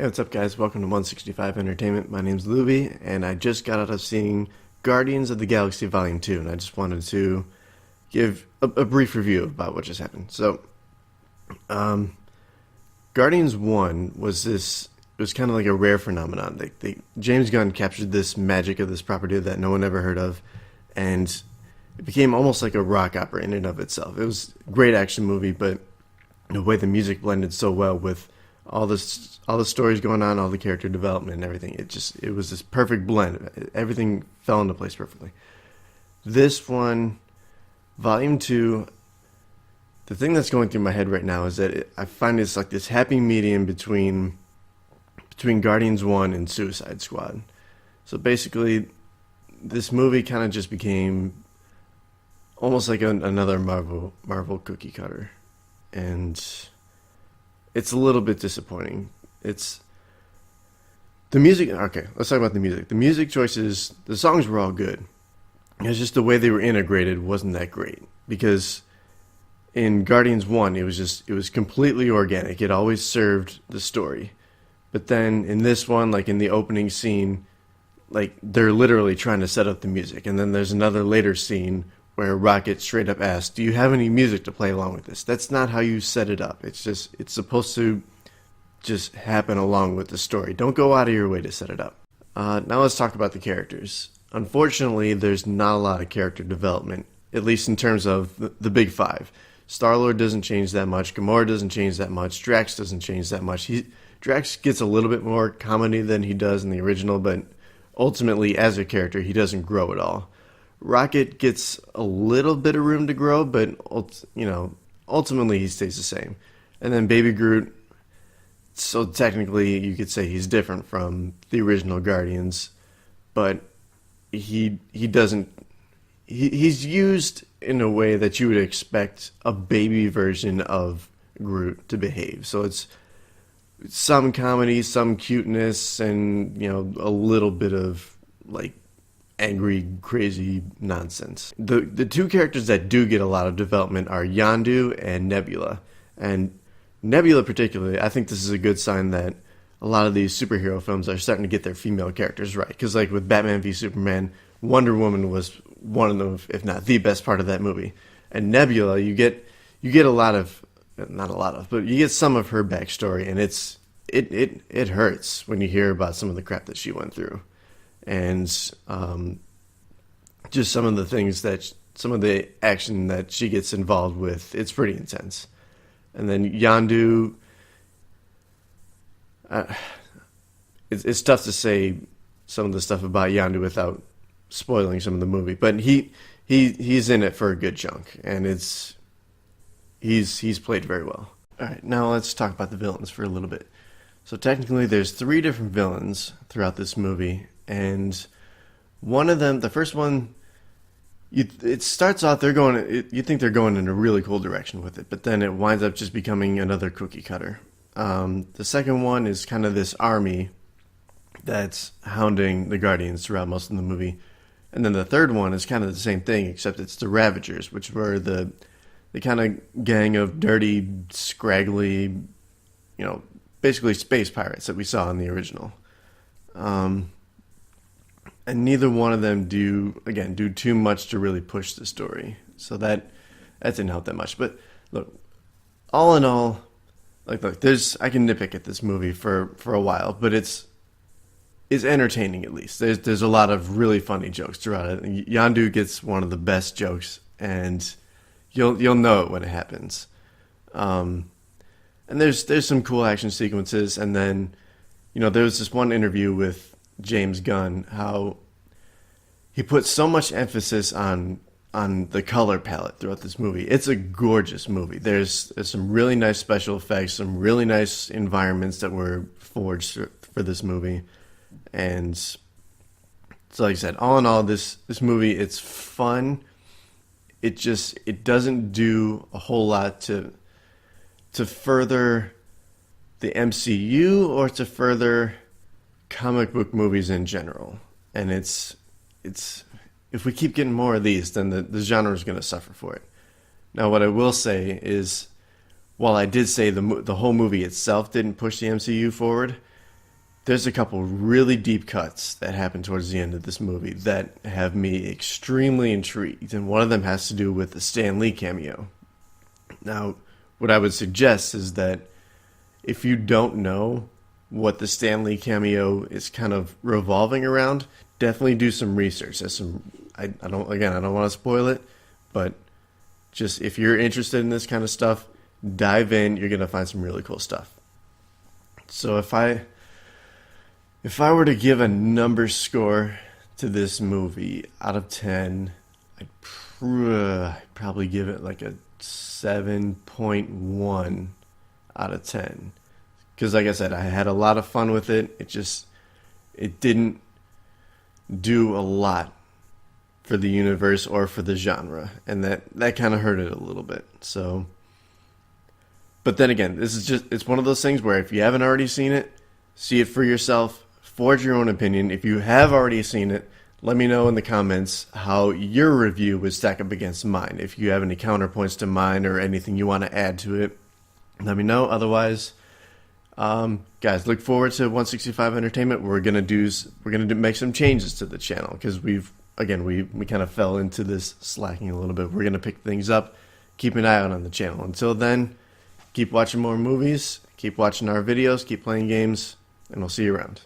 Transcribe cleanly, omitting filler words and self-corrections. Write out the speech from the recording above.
Hey, what's up, guys? Welcome to 165 Entertainment. My name's Luby, and I just got out of seeing Guardians of the Galaxy Volume 2, and I just wanted to give a brief review about what just happened. So, Guardians 1 it was kind of like a rare phenomenon. James Gunn captured this magic of this property that no one ever heard of, and it became almost like a rock opera in and of itself. It was a great action movie, but the way the music blended so well with all the stories going on, all the character development and everything. It was this perfect blend. Everything fell into place perfectly. This one, Volume 2, the thing that's going through my head right now is that I find it's like this happy medium between Guardians 1 and Suicide Squad. So basically, this movie kind of just became almost like another Marvel cookie cutter. And it's a little bit disappointing. It's the music. Okay, let's talk about the music. The music choices, the songs were all good. It's just the way they were integrated wasn't that great. Because in Guardians 1, it was completely organic. It always served the story. But then in this one, like in the opening scene, like they're literally trying to set up the music. And then there's another later scene where Rocket straight up asks, "Do you have any music to play along with this?" That's not how you set it up. It's supposed to just happen along with the story. Don't go out of your way to set it up. Now let's talk about the characters. Unfortunately, there's not a lot of character development, at least in terms of the big five. Star-Lord doesn't change that much. Gamora doesn't change that much. Drax doesn't change that much. Drax gets a little bit more comedy than he does in the original, but ultimately, as a character, he doesn't grow at all. Rocket gets a little bit of room to grow, but ultimately he stays the same. And then Baby Groot, so technically you could say he's different from the original Guardians, but he's used in a way that you would expect a baby version of Groot to behave. So it's some comedy, some cuteness, and a little bit of like angry, crazy nonsense. The two characters that do get a lot of development are Yondu and Nebula. And Nebula particularly, I think this is a good sign that a lot of these superhero films are starting to get their female characters right. Because like with Batman v Superman, Wonder Woman was one of them, if not the best part of that movie. And Nebula, you get a lot of, not a lot of, but you get some of her backstory, and it hurts when you hear about some of the crap that she went through. And just some of the action that she gets involved with, it's pretty intense. And then Yondu, it's tough to say some of the stuff about Yondu without spoiling some of the movie, but he's in it for a good chunk, and he's played very well. All right, now let's talk about the villains for a little bit. So technically, there's 3 different villains throughout this movie. And one of them, the first one, it starts off, you think they're going in a really cool direction with it, but then it winds up just becoming another cookie cutter. The second one is kind of this army that's hounding the Guardians throughout most of the movie. And then the third one is kind of the same thing, except it's the Ravagers, which were the kind of gang of dirty, scraggly, basically space pirates that we saw in the original. And neither one of them do too much to really push the story. So that didn't help that much. But look, all in all, I can nitpick at this movie for a while, but it's entertaining at least. There's a lot of really funny jokes throughout it. Yondu gets one of the best jokes, and you'll know it when it happens. And there's some cool action sequences, and then there was this one interview with James Gunn, how he put so much emphasis on the color palette throughout this movie. It's a gorgeous movie. There's some really nice special effects, some really nice environments that were forged for this movie. And so like I said, all in all, this movie, it's fun. It doesn't do a whole lot to further the MCU or to further comic book movies in general. And it's if we keep getting more of these, then the genre is going to suffer for it. Now, what I will say is, while I did say the whole movie itself didn't push the MCU forward, there's a couple really deep cuts that happen towards the end of this movie that have me extremely intrigued, and one of them has to do with the Stan Lee cameo. Now, what I would suggest is that if you don't know what the Stan Lee cameo is kind of revolving around, definitely do some research. I don't want to spoil it, but just if you're interested in this kind of stuff, dive in. You're gonna find some really cool stuff. So if I were to give a number score to this movie out of 10, I'd probably give it like a 7.1 out of 10. Because like I said, I had a lot of fun with it. It didn't do a lot for the universe or for the genre. And that kind of hurt it a little bit. So, but then again, it's one of those things where if you haven't already seen it, see it for yourself, forge your own opinion. If you have already seen it, let me know in the comments how your review would stack up against mine. If you have any counterpoints to mine or anything you want to add to it, let me know. Otherwise, guys, look forward to 165 Entertainment. We're gonna make some changes to the channel because we kind of fell into this slacking a little bit. We're gonna pick things up. Keep an eye out on the channel. Until then, keep watching more movies, keep watching our videos, keep playing games, and we'll see you around.